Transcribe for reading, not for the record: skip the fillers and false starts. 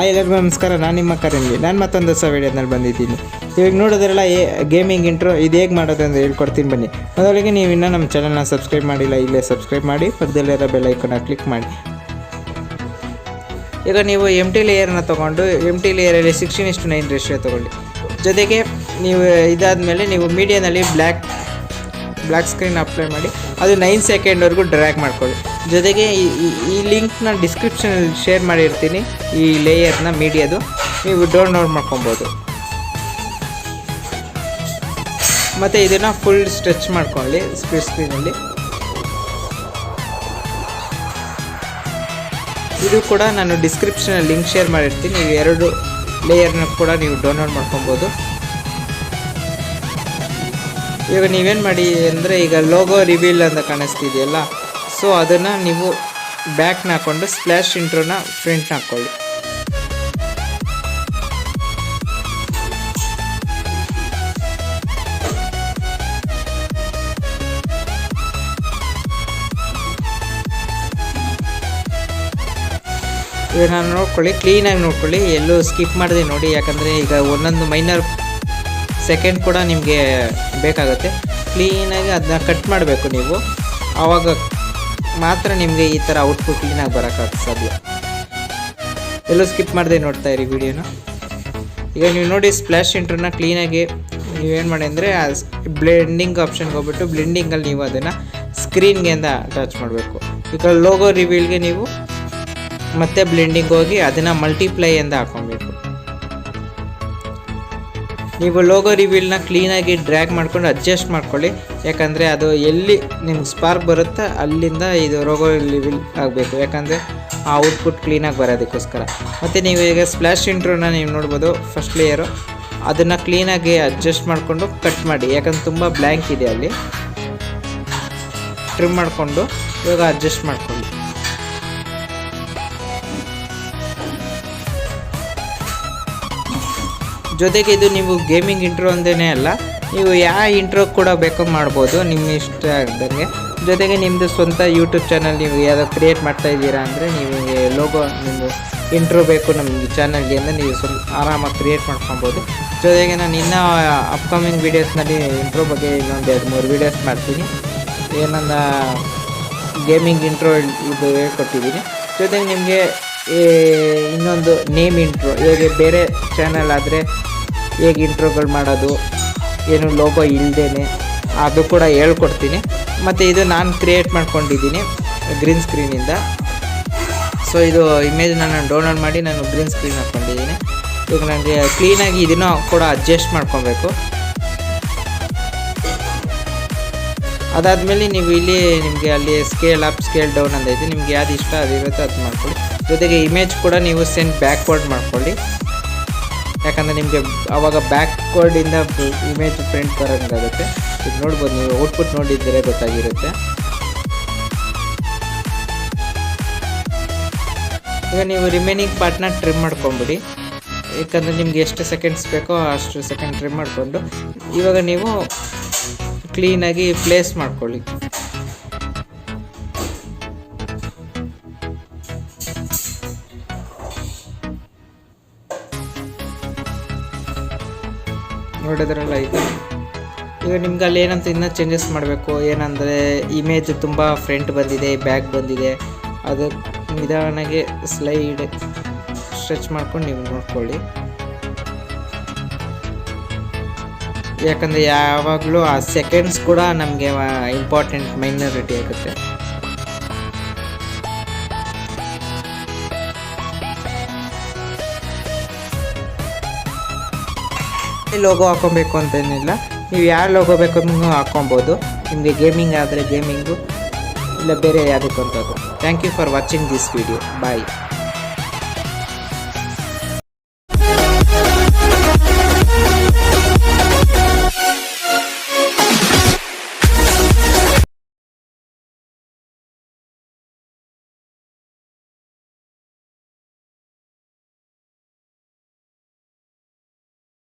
ಎಲ್ಲರಿಗೂ ನಮಸ್ಕಾರ. ನಾನು ನಿಮ್ಮ ಕರೆನ್ಲಿ. ನಾನು ಮತ್ತೊಂದು ಹೊಸ ವೀಡಿಯೋದಲ್ಲಿ ಬಂದಿದ್ದೀನಿ. ಇವಾಗ ನೋಡೋದ್ರಲ್ಲ ಗೇಮಿಂಗ್ ಇಂಟ್ರೋ ಇದು ಹೇಗೆ ಮಾಡೋದು ಅಂತ ಹೇಳ್ಕೊಡ್ತೀನಿ ಬನ್ನಿ. ಮೊದಲಿಗೆ ನೀವು ಇನ್ನೂ ನಮ್ಮ ಚಾನಲ್ನ ಸಬ್ಸ್ಕ್ರೈಬ್ ಮಾಡಿಲ್ಲ, ಇಲ್ಲೇ ಸಬ್ಸ್ಕ್ರೈಬ್ ಮಾಡಿ, ಪಕ್ಕದಲ್ಲಿರೋ ಬೆಲ್ ಐಕಾನ್ನ ಕ್ಲಿಕ್ ಮಾಡಿ. ಈಗ ನೀವು ಎಮ್ ಟಿ ಲೇಯರ್ನ ತೊಗೊಂಡು ಎಮ್ ಟಿ ಲೇಯರಲ್ಲಿ 16:9 ರೇಷಿಯೋ ತೊಗೊಳ್ಳಿ. ಜೊತೆಗೆ ನೀವು ಇದಾದಮೇಲೆ ನೀವು ಮೀಡಿಯಾನಲ್ಲಿ ಬ್ಲ್ಯಾಕ್ ಸ್ಕ್ರೀನ್ ಅಪ್ಲೈ ಮಾಡಿ ಅದು 9 ಸೆಕೆಂಡ್ವರೆಗೂ ಡ್ರ್ಯಾಗ್ ಮಾಡ್ಕೊಳ್ಳಿ. ಜೊತೆಗೆ ಈ ಲಿಂಕ್ನ ಡಿಸ್ಕ್ರಿಪ್ಷನಲ್ಲಿ ಶೇರ್ ಮಾಡಿರ್ತೀನಿ. ಈ ಲೇಯರ್ನ ಮೀಡಿಯಾದು ನೀವು ಡೌನ್ಲೋಡ್ ಮಾಡ್ಕೊಬೋದು. ಮತ್ತು ಇದನ್ನು ಫುಲ್ ಸ್ಟ್ರೆಚ್ ಮಾಡ್ಕೊಳ್ಳಿ ಸ್ಪ್ಲಿಟ್ ಸ್ಕ್ರೀನಲ್ಲಿ. ಇದು ಕೂಡ ನಾನು ಡಿಸ್ಕ್ರಿಪ್ಷನಲ್ಲಿ ಲಿಂಕ್ ಶೇರ್ ಮಾಡಿರ್ತೀನಿ. ಈ 2 ಲೇಯರ್ನ ಕೂಡ ನೀವು ಡೌನ್ಲೋಡ್ ಮಾಡ್ಕೊಬೋದು. ಇವಾಗ ನೀವೇನು ಮಾಡಿ ಅಂದರೆ, ಈಗ ಲೋಗೋ ರಿವೀಲ್ ಅಂತ ಕಾಣಿಸ್ತಿದೆಯಲ್ಲ, ಸೊ ಅದನ್ನು ನೀವು ಬ್ಯಾಕ್ನ ಹಾಕ್ಕೊಂಡು ಸ್ಪ್ಲಾಶ್ ಇಂಟ್ರೋನ ಫ್ರಂಟ್ನ ಹಾಕ್ಕೊಳ್ಳಿ. ಈಗ ನಾನು ನೋಡ್ಕೊಳ್ಳಿ, ಕ್ಲೀನಾಗಿ ನೋಡ್ಕೊಳ್ಳಿ, ಎಲ್ಲೂ ಸ್ಕಿಪ್ ಮಾಡಿದೆ ನೋಡಿ. ಯಾಕಂದರೆ ಈಗ ಒಂದೊಂದು ಮೈನರ್ ಸೆಕೆಂಡ್ ಕೂಡ ನಿಮಗೆ ಬೇಕಾಗುತ್ತೆ. ಕ್ಲೀನಾಗಿ ಅದನ್ನ ಕಟ್ ಮಾಡಬೇಕು ನೀವು, ಆವಾಗ ಮಾತ್ರ ನಿಮಗೆ ಈ ಥರ ಔಟ್ಪುಟ್ ಕ್ಲೀನಾಗಿ ಬರೋಕ್ಕಾಗ ಸಾಧ್ಯ. ಎಲ್ಲೂ ಸ್ಕಿಪ್ ಮಾಡದೆ ನೋಡ್ತಾ ಇರಿ ವಿಡಿಯೋನ. ಈಗ ನೀವು ನೋಡಿ ಸ್ಪ್ಲಾಶ್ ಇಂಟ್ರನ್ನ ಕ್ಲೀನಾಗಿ ನೀವೇನು ಮಾಡಿ ಅಂದರೆ, ಆ ಬ್ಲೆಂಡಿಂಗ್ ಆಪ್ಷನ್ಗೆ ಹೋಗ್ಬಿಟ್ಟು ಬ್ಲೆಂಡಿಂಗಲ್ಲಿ ನೀವು ಅದನ್ನು ಸ್ಕ್ರೀನ್ಗೆ ಅಂತ ಅಟ್ಯಾಚ್ ಮಾಡಬೇಕು. ಈಗ ಲೋಗೋ ರಿವೀಲ್ಗೆ ನೀವು ಮತ್ತೆ ಬ್ಲೆಂಡಿಂಗ್ ಹೋಗಿ ಅದನ್ನು ಮಲ್ಟಿಪ್ಲೈ ಅಂತ ಹಾಕ್ಕೊಬೇಕು. ನೀವು ಲೋಗೋ ರಿವೀಲ್ನ ಕ್ಲೀನಾಗಿ ಡ್ರ್ಯಾಗ್ ಮಾಡ್ಕೊಂಡು ಅಡ್ಜಸ್ಟ್ ಮಾಡ್ಕೊಳ್ಳಿ. ಯಾಕಂದರೆ ಅದು ಎಲ್ಲಿ ನಿಮ್ಗೆ ಸ್ಪಾರ್ಕ್ ಬರುತ್ತೆ ಅಲ್ಲಿಂದ ಇದು ಲೋಗೋ ರಿವೀಲ್ ಆಗಬೇಕು. ಯಾಕಂದರೆ ಆ ಔಟ್ಪುಟ್ ಕ್ಲೀನಾಗಿ ಬರೋದಕ್ಕೋಸ್ಕರ. ಮತ್ತು ನೀವು ಈಗ ಸ್ಪ್ಲಾಶ್ ಇಂಟ್ರೋನ ನೀವು ನೋಡ್ಬೋದು, ಫಸ್ಟ್ ಲೇಯರು ಅದನ್ನು ಕ್ಲೀನಾಗಿ ಅಡ್ಜಸ್ಟ್ ಮಾಡಿಕೊಂಡು ಕಟ್ ಮಾಡಿ. ಯಾಕಂದ್ರೆ ತುಂಬ ಬ್ಲ್ಯಾಂಕ್ ಇದೆ, ಅಲ್ಲಿ ಟ್ರಿಮ್ ಮಾಡಿಕೊಂಡು ಇವಾಗ ಅಡ್ಜಸ್ಟ್ ಮಾಡ್ಕೊಳ್ಳಿ. ಜೊತೆಗೆ ಇದು ನೀವು ಗೇಮಿಂಗ್ ಇಂಟ್ರೋ ಅಂದೇ ಅಲ್ಲ, ನೀವು ಯಾವ ಇಂಟ್ರೋ ಕೂಡ ಬೇಕೋ ಮಾಡ್ಬೋದು ನಿಮ್ಮ ಇಷ್ಟ ಇದ್ದಂಗೆ. ಜೊತೆಗೆ ನಿಮ್ಮದು ಸ್ವಂತ ಯೂಟ್ಯೂಬ್ ಚಾನಲ್ ನೀವು ಯಾವುದೋ ಕ್ರಿಯೇಟ್ ಮಾಡ್ತಾ ಇದ್ದೀರಾ ಅಂದರೆ, ನಿಮಗೆ ಲೋಗೋ ನಿಮ್ಮದು ಇಂಟ್ರೋ ಬೇಕು ನಮಗೆ ಚಾನಲ್ಗೆ ಅಂದರೆ ನೀವು ಆರಾಮಾಗಿ ಕ್ರಿಯೇಟ್ ಮಾಡ್ಕೊಬೋದು. ಜೊತೆಗೆ ನಾನು ಇನ್ನೂ ಅಪ್ಕಮಿಂಗ್ ವೀಡಿಯೋಸ್ನಲ್ಲಿ ಇಂಟ್ರೋ ಬಗ್ಗೆ ಇನ್ನೊಂದು 2-3 ವೀಡಿಯೋಸ್ ಮಾಡ್ತೀನಿ. ಏನಂದ ಗೇಮಿಂಗ್ ಇಂಟ್ರೋ ಇದು ಹೇಳ್ಕೊಟ್ಟಿದ್ದೀನಿ. ಜೊತೆಗೆ ನಿಮಗೆ ಇನ್ನೊಂದು ನೇಮ್ ಇಂಟ್ರೋ, ಹೇಗೆ ಬೇರೆ ಚಾನಲ್ ಆದರೆ ಹೇಗೆ ಇಂಟ್ರೋಗಳು ಮಾಡೋದು, ಏನು ಲೋಗೋ ಇಲ್ಲದೇ, ಅದು ಕೂಡ ಹೇಳ್ಕೊಡ್ತೀನಿ. ಮತ್ತು ಇದು ನಾನು ಕ್ರಿಯೇಟ್ ಮಾಡ್ಕೊಂಡಿದ್ದೀನಿ ಗ್ರೀನ್ ಸ್ಕ್ರೀನಿಂದ. ಸೊ ಇದು ಇಮೇಜ್ನ ನಾನು ಡೌನ್ಲೋಡ್ ಮಾಡಿ ನಾನು ಗ್ರೀನ್ ಸ್ಕ್ರೀನ್ ಹಾಕ್ಕೊಂಡಿದ್ದೀನಿ. ಈಗ ನನಗೆ ಕ್ಲೀನಾಗಿ ಇದನ್ನು ಕೂಡ ಅಡ್ಜಸ್ಟ್ ಮಾಡ್ಕೊಬೇಕು. ಅದಾದಮೇಲೆ ನೀವು ಇಲ್ಲಿ ನಿಮಗೆ ಅಲ್ಲಿ ಸ್ಕೇಲ್ ಅಪ್ ಸ್ಕೇಲ್ ಡೌನ್ ಅಂತ ಇದೆ, ನಿಮ್ಗೆ ಯಾವ್ದು ಇಷ್ಟ ಅದಿರುತ್ತೆ ಅದು ಮಾಡ್ಕೊಳ್ಳಿ. ಜೊತೆಗೆ ಇಮೇಜ್ ಕೂಡ ನೀವು ಸೆಂಡ್ ಬ್ಯಾಕ್ವರ್ಡ್ ಮಾಡ್ಕೊಳ್ಳಿ. ಯಾಕಂದರೆ ನಿಮಗೆ ಆವಾಗ ಬ್ಯಾಕ್ವರ್ಡಿಂದ ಇಮೇಜ್ ಪ್ರಿಂಟ್ ಬರೋಂಗಾಗುತ್ತೆ. ಇದು ನೋಡ್ಬೋದು, ನೀವು ಔಟ್ಪುಟ್ ನೋಡಿದ್ದರೆ ಗೊತ್ತಾಗಿರುತ್ತೆ. ಈಗ ನೀವು ರಿಮೈನಿಂಗ್ ಪಾರ್ಟ್ನ ಟ್ರಿಮ್ ಮಾಡ್ಕೊಂಬಿಡಿ. ಯಾಕಂದರೆ ನಿಮ್ಗೆ ಎಷ್ಟು ಸೆಕೆಂಡ್ಸ್ ಬೇಕೋ ಅಷ್ಟು ಸೆಕೆಂಡ್ ಟ್ರಿಮ್ ಮಾಡಿಕೊಂಡು ಇವಾಗ ನೀವು ಕ್ಲೀನಾಗಿ ಪ್ಲೇಸ್ ಮಾಡ್ಕೊಳ್ಳಿ. ನೋಡಿದ್ರಲ್ಲ, ಈಗ ನಿಮ್ಗೆ ಅಲ್ಲಿ ಏನಂತ ಇನ್ನೂ ಚೇಂಜಸ್ ಮಾಡಬೇಕು. ಏನಂದರೆ ಇಮೇಜ್ ತುಂಬ ಫ್ರಂಟ್ ಬಂದಿದೆ, ಬ್ಯಾಕ್ ಬಂದಿದೆ, ಅದು ನಿಧಾನಾಗಿ ಸ್ಲೈಡ್ ಸ್ಟ್ರೆಚ್ ಮಾಡ್ಕೊಂಡು ನೀವು ನೋಡ್ಕೊಳ್ಳಿ. ಯಾಕಂದರೆ ಯಾವಾಗಲೂ ಆ ಸೆಕೆಂಡ್ಸ್ ಕೂಡ ನಮಗೆ ಇಂಪಾರ್ಟೆಂಟ್ ಮೈನಾರಿಟಿ ಆಗುತ್ತೆ. ಲೋಗೋ ಹಾಕೊಬೇಕು ಅಂತೇನಿಲ್ಲ, ನೀವು ಯಾವ ಲೋಗೋ ಬೇಕು ಅನ್ನೋ ಹಾಕ್ಕೊಬೋದು. ನಿಮಗೆ ಗೇಮಿಂಗ್ ಆದರೆ ಗೇಮಿಂಗು, ಇಲ್ಲ ಬೇರೆ ಯಾವುದಕ್ಕಂಥದ್ದು. Thank you for watching this video. Bye.